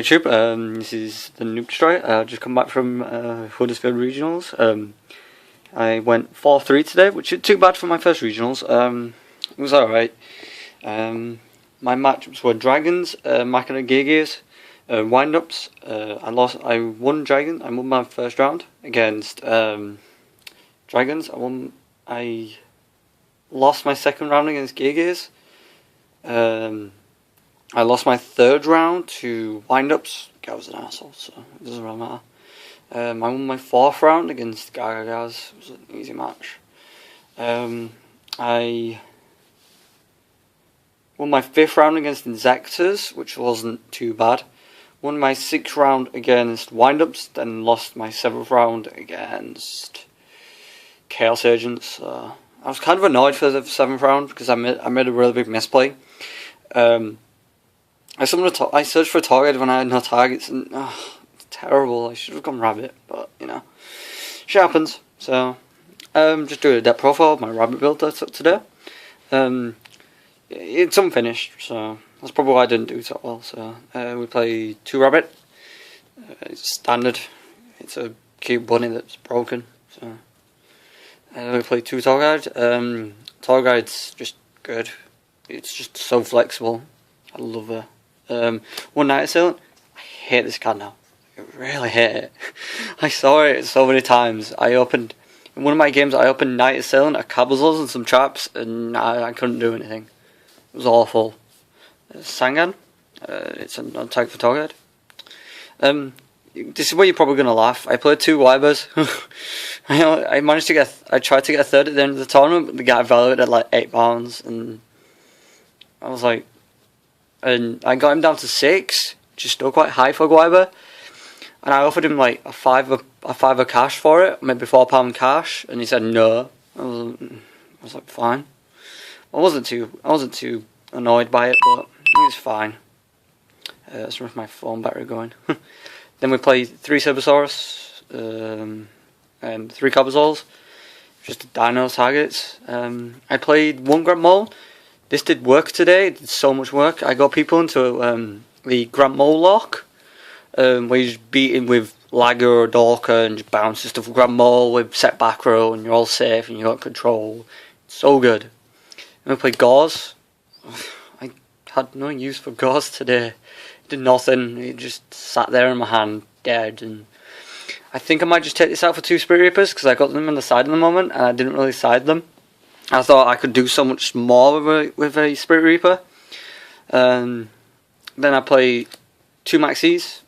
YouTube, this is the Noob Destroyer. Just come back from Huddersfield regionals. I went 4-3 today, which isn't too bad for my first regionals. It was alright. My matchups were Dragons, Mac and Gears, wind-ups. I won Dragon. I won my first round against Dragons. I lost my second round against Gears. I lost my third round to wind-ups. Guy was an asshole, so it doesn't really matter. I won my fourth round against Gagagas. It was an easy match. I won my fifth round against Insectors, which wasn't too bad. Won my sixth round against wind-ups, then lost my seventh round against Chaos Agents. I was kind of annoyed for the seventh round because I made a really big misplay. I searched for a target when I had no targets, and it's terrible. I should have gone rabbit, but you know, shit happens. So, just doing a depth profile of my rabbit build that's up today. It's unfinished, so that's probably why I didn't do so well. So, we play 2 rabbit. It's standard. It's a cute bunny that's broken. So, we play 2 tour guide. Tour guide's just good. It's just so flexible. I love her. One Night Assailant. I hate this card now. I really hate it. I saw it so many times. In one of my games, I opened Night Assailant, a Cabazels and some traps, and I couldn't do anything. It was awful. Sangan. It's an on-tag for target. This is where you're probably gonna laugh. I played 2 Wibers. I managed to get. I tried to get a third at the end of the tournament, but the guy valued it at like £8, and I was like. And I got him down to 6, which is still quite high for Guiber. And I offered him like a fiver cash for it, maybe £4 cash, and he said no. I was like, fine. I wasn't too annoyed by it, but it was fine. Let's run my phone battery going. Then we played 3 Cerbersaurus, and 3 Cabazals, just dino targets. I played 1 Grand Mole. This did work today. It did so much work. I got people into the Grand Mole lock, where you just beat him with Lagger or Dorker and just bounce stuff with Grand Mole with set back row, and you're all safe and you got control. It's so good. And we played Gauze. I had no use for Gauze today. It did nothing. It just sat there in my hand, dead. And I think I might just take this out for 2 Spirit Reapers because I got them on the side at the moment and I didn't really side them. I thought I could do so much more with a Spirit Reaper. Then I play 2 Maxis.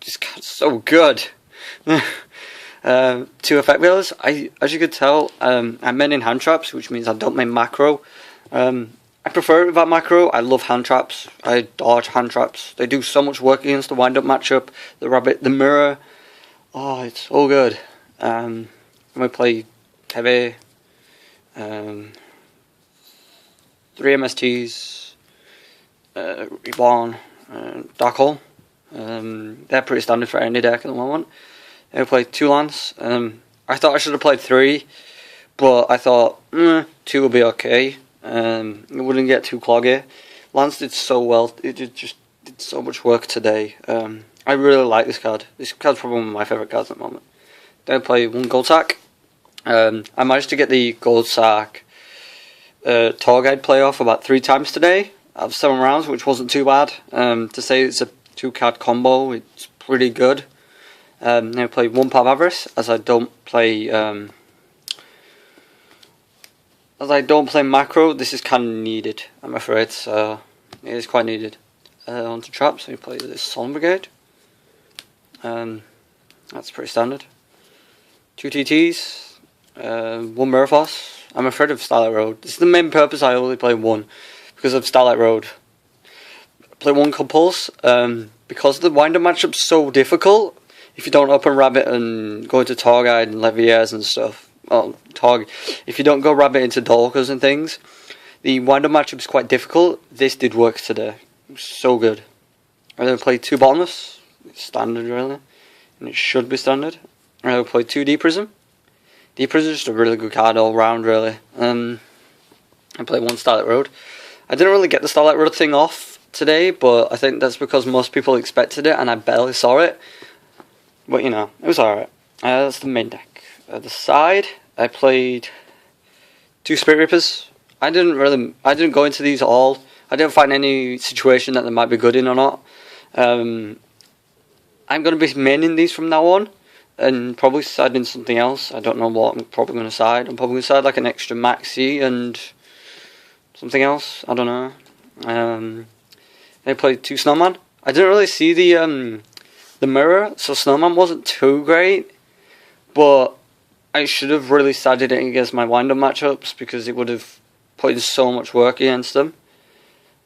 Just so good. 2 Effect Wheelers. As you could tell, I'm main in hand traps, which means I don't main macro. I prefer it without macro. I love hand traps. I dodge hand traps. They do so much work against the wind-up matchup. The rabbit, the mirror. Oh, it's so good. And we play heavy. 3 MSTs, Reborn, Dark Hole. They're pretty standard for any deck at the moment. We played 2 Lance. I thought I should have played 3, but I thought 2 would be okay. It wouldn't get too cloggy. Lance did so well. It just did so much work today. I really like this card. This card's probably one of my favourite cards at the moment. Then I play 1 Gold Sack. I managed to get the Gold Sack tour guide playoff about 3 times today out of 7 rounds, which wasn't too bad. To say it's a 2-card combo, it's pretty good. Then I play 1 Pub Avarice, as I don't play macro. This is kind of needed, I'm afraid. So it is quite needed. Onto traps, we play this Solemn Brigade. That's pretty standard. 2 TTs. 1 Mirrorforce. I'm afraid of Starlight Road. This is the main purpose I only play 1, because of Starlight Road. I play 1 Compulse, because the wind-up matchup's so difficult. If you don't open Rabbit and go into Tour Guide and Leviers and stuff, if you don't go Rabbit into Dorkers and things, the wind-up matchup's quite difficult. This did work today. It was so good. I then played 2 Bottomless. It's standard really, and it should be standard. I played 2 Deep Prism. Deep Prism is just a really good card all round, really. I played 1 Starlight Road. I didn't really get the Starlight Road thing off today, but I think that's because most people expected it and I barely saw it. But you know, it was alright. That's the main deck. The side, I played 2 Spirit Reapers. I didn't go into these all. I didn't find any situation that they might be good in or not. I'm going to be maining these from now on, and probably siding something else. I don't know what I'm probably going to side. I'm probably going to side like an extra maxi and something else. I don't know. I played 2 Snowman. I didn't really see the mirror, so Snowman wasn't too great, but I should have really sided it against my wind-up matchups because it would have put in so much work against them.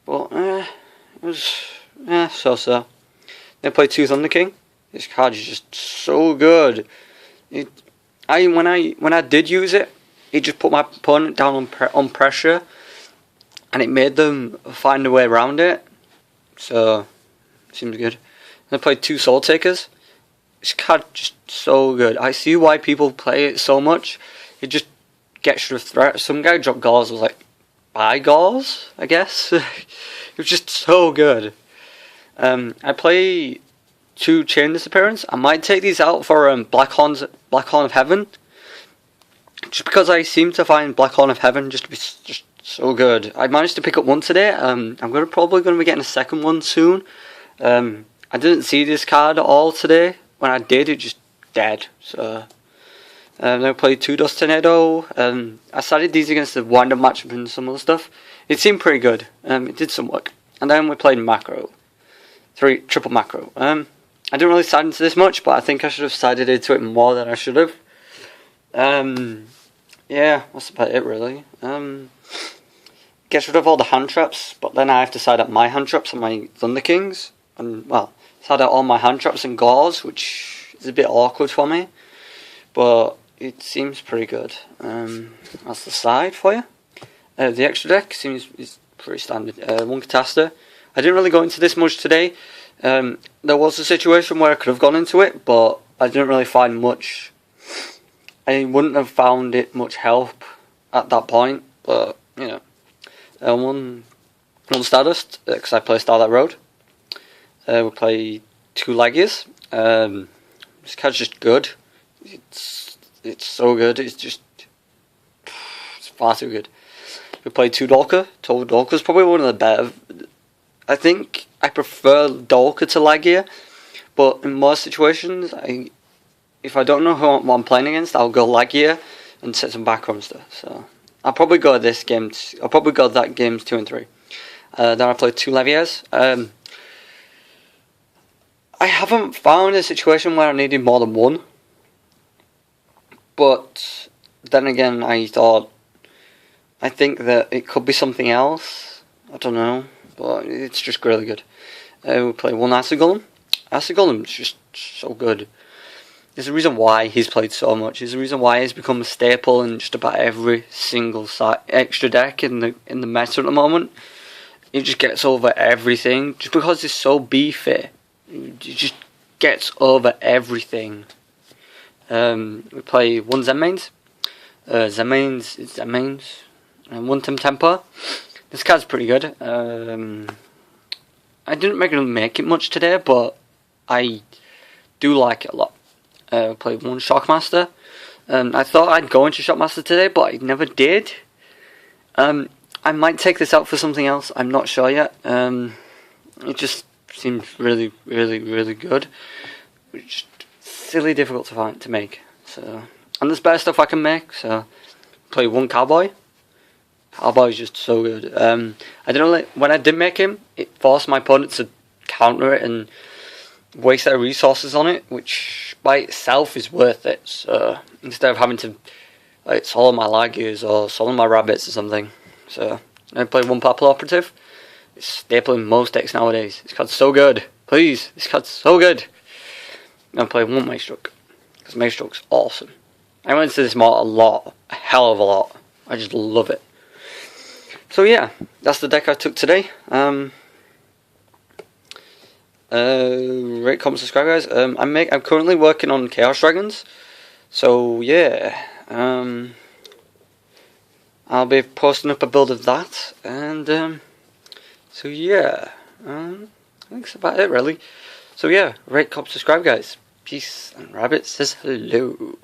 But it was so. They played 2 Thunder King. This card is just so good. When I did use it, it just put my opponent down on pressure, and it made them find a way around it. So seems good. They played 2 Soul Takers. This card just so good. I see why people play it so much. It just gets rid of threat. Some guy dropped Gauze. I was like, buy Gauze, I guess. It was just so good. I play 2 Chain Disappearance. I might take these out for Black Horn of Heaven, just because I seem to find Black Horn of Heaven just to be just so good. I managed to pick up 1 today. I'm probably going to be getting a second one soon. I didn't see this card at all today. When I did, it just dead. So then I played 2 Dust Tornado. I started these against the wind-up matchup and some other stuff. It seemed pretty good. It did some work. And then we played Macro. 3 Triple Macro. I didn't really side into this much, but I think I should have sided into it more than I should have. Yeah, that's about it really. Gets rid of all the hand traps, but then I have to side up my hand traps and my Thunder Kings. And, well, side out all my hand traps and Gauze, which is a bit awkward for me. But it seems pretty good. That's the side for you. The extra deck is pretty standard. 1 Catasta. I didn't really go into this much today. There was a situation where I could have gone into it, but I didn't really find much. I wouldn't have found it much help at that point, but you know. 1 Stardust, because I play Starlight Road. We play 2 Lagias. This card's just good. It's so good. It's far too good. We play 2 Dolka. Dolka's probably one of the better. I think I prefer Dolka to Lagia, but in most situations, if I don't know what I'm playing against, I'll go Lagia and set some background stuff. So I'll probably go this game. I'll probably go that games 2 and 3. Then I play 2 Levias. I haven't found a situation where I needed more than 1, but then again, I think that it could be something else. I don't know, but it's just really good. We play 1 Acid Golem. Acid Golem's just so good. There's a reason why he's played so much. There's a reason why he's become a staple in just about every single extra deck in the meta at the moment. He just gets over everything just because he's so beefy. He just gets over everything. We play 1 Zen Mains. Zen Mains. And 1 Tempo. This card's pretty good. I didn't really make it much today, but I do like it a lot. Played 1 Shockmaster. I thought I'd go into Shockmaster today, but I never did. I might take this out for something else. I'm not sure yet. It just seems really, really, really good. Which silly difficult to make. So, and there's better stuff I can make. So, play 1 Cowboy. Cowboy is just so good. When I did make him, it forced my opponent to counter it and waste their resources on it, which by itself is worth it. So instead of having to like solo my Lagias or solo my Rabbits or something. So I play 1 Purple Operative. It's staple in most decks nowadays. This card's so good. Please, this card's so good. I'm playing 1 Maestroke, because Maestroke's awesome. I went into this mod a hell of a lot. I just love it. So yeah, that's the deck I took today. Rate, comment, subscribe, guys. I'm currently working on Chaos Dragons, so yeah. I'll be posting up a build of that, and so yeah. I think that's about it, really. So yeah, rate, comment, subscribe, guys. Peace, and Rabbit says hello.